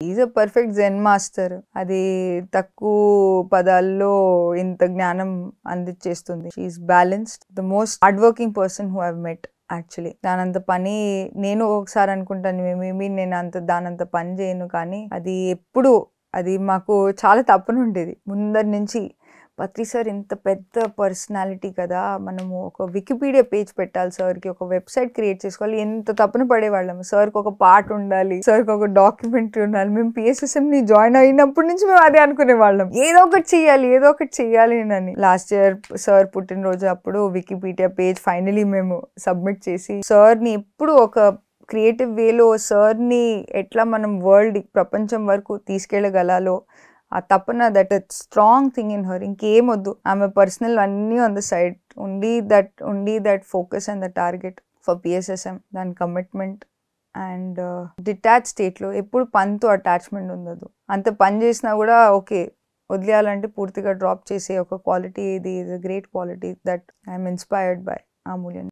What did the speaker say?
Is a perfect zen master. అది తక్కువ పదాల్లో ఇంత జ్ఞానం అందించేస్తుంది. She is balanced, the most hard working person who have met. Actually దానంత పని నేను ఒకసారి అనుకుంటాను, మేబీ నేను దానంత పని చేయను, కానీ అది ఎప్పుడు అది మాకు చాలా తప్పనుండేది ముందరి నుంచి. పత్రి సార్ ఇంత పెద్ద పర్సనాలిటీ కదా, మనము ఒక వికీపీడియా పేజ్ పెట్టాలి, సార్కి ఒక వెబ్సైట్ క్రియేట్ చేసుకోవాలి, ఎంత తప్పున పడేవాళ్ళము. సార్కి ఒక పార్ట్ ఉండాలి, సార్కి ఒక డాక్యుమెంటరీ ఉండాలి. మేము PSSMని జాయిన్ అయినప్పటి నుంచి మేము అదే అనుకునేవాళ్ళం, ఏదో ఒకటి చెయ్యాలి అని. లాస్ట్ ఇయర్ సార్ పుట్టినరోజు అప్పుడు వికీపీడియా పేజ్ ఫైనలీ మేము సబ్మిట్ చేసి, సార్ని ఎప్పుడు ఒక క్రియేటివ్ వేలో సార్ని ఎట్లా మనం ప్రపంచం వరకు తీసుకెళ్ళగలాలో ఆ తపన, that strong thing in her. ఇంకేం వద్దు, ఆమె పర్సనల్ అన్నీ on the side, only that focus and the target for PSSM, దాని కమిట్మెంట్. అండ్ డిటాచ్ స్టేట్లో ఎప్పుడు పనితో అటాచ్మెంట్ ఉండదు. అంత పని చేసినా కూడా ఓకే వదిలేయాలంటే పూర్తిగా డ్రాప్ చేసే ఒక క్వాలిటీ, ఇది is a great quality that I'm inspired by. ఆ మూల్యం